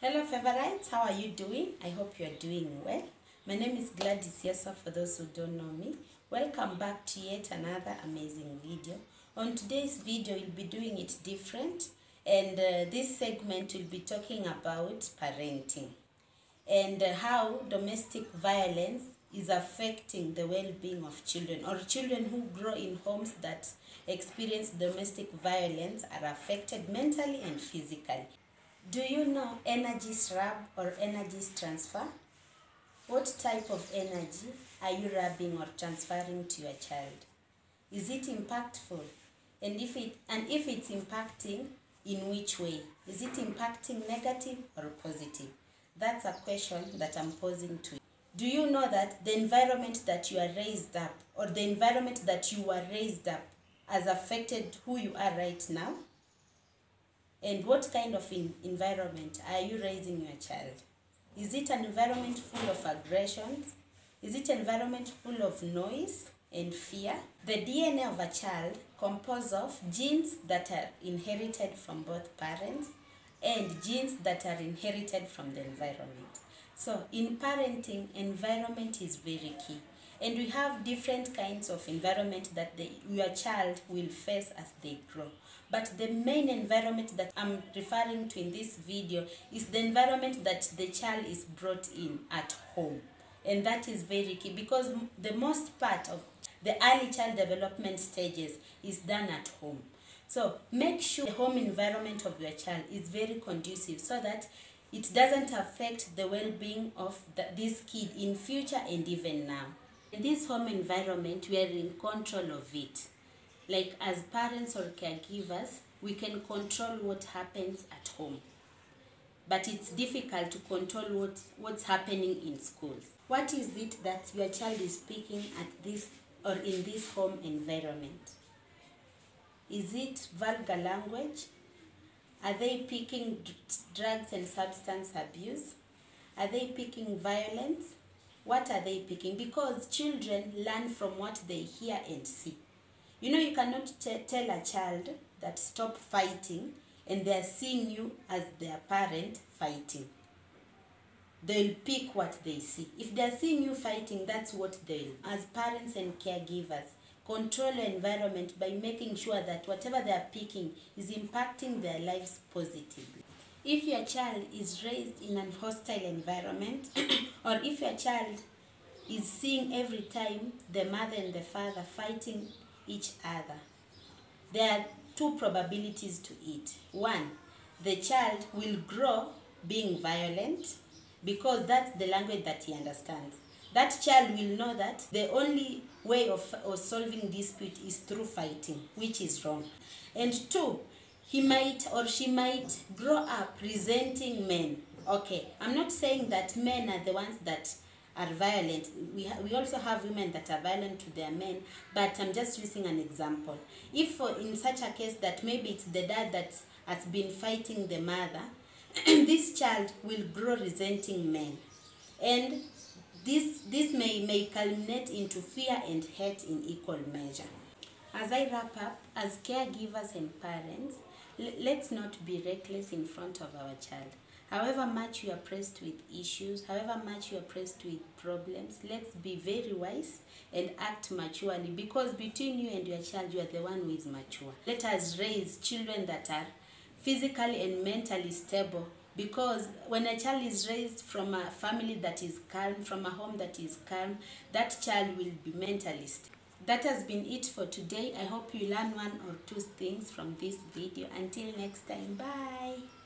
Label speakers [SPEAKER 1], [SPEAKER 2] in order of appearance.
[SPEAKER 1] Hello favorites, how are you doing? I hope you are doing well. My name is Gladys Yesa for those who don't know me. Welcome back to yet another amazing video. On today's video, we'll be doing it different, and this segment will be talking about parenting and how domestic violence is affecting the well-being of children, or children who grow in homes that experience domestic violence are affected mentally and physically. Do you know energy swap or energy transfer? What type of energy are you rubbing or transferring to your child? Is it impactful? And if it's impacting, in which way? Is it impacting negative or positive? That's a question that I'm posing to you. Do you know that the environment that you are raised up, or the environment that you were raised up, has affected who you are right now? And what kind of environment are you raising your child? Is it an environment full of aggressions? Is it an environment full of noise and fear? The DNA of a child composed of genes that are inherited from both parents and genes that are inherited from the environment. So in parenting, environment is very key. And we have different kinds of environment that your child will face as they grow. But the main environment that I'm referring to in this video is the environment that the child is brought in at home. And that is very key, because the most part of the early child development stages is done at home. So make sure the home environment of your child is very conducive, so that it doesn't affect the well-being of this kid in future and even now. In this home environment, we are in control of it. Like as parents or caregivers, we can control what happens at home. But it's difficult to control what's happening in schools. What is it that your child is speaking at this or in this home environment? Is it vulgar language? Are they picking drugs and substance abuse? Are they picking violence? What are they picking? Because children learn from what they hear and see. You know, you cannot tell a child that stop fighting and they're seeing you as their parent fighting. They'll pick what they see. If they're seeing you fighting, that's what they'll. As parents and caregivers, control your environment by making sure that whatever they're picking is impacting their lives positively. If your child is raised in a hostile environment, or if your child is seeing every time the mother and the father fighting each other, there are two probabilities to it. One, the child will grow being violent, because that's the language that he understands. That child will know that the only way of solving dispute is through fighting, which is wrong. And two, he might or she might grow up resenting men. Okay, I'm not saying that men are the ones that are violent. We also have women that are violent to their men, but I'm just using an example. If in such a case that maybe it's the dad that has been fighting the mother, this child will grow resenting men. And this may culminate into fear and hate in equal measure. As I wrap up, as caregivers and parents, let's not be reckless in front of our child. However much you are pressed with issues, however much you are pressed with problems, let's be very wise and act maturely, because between you and your child, you are the one who is mature. Let us raise children that are physically and mentally stable, because when a child is raised from a family that is calm, from a home that is calm, that child will be mentally stable. That has been it for today. I hope you learn one or two things from this video. Until next time, bye.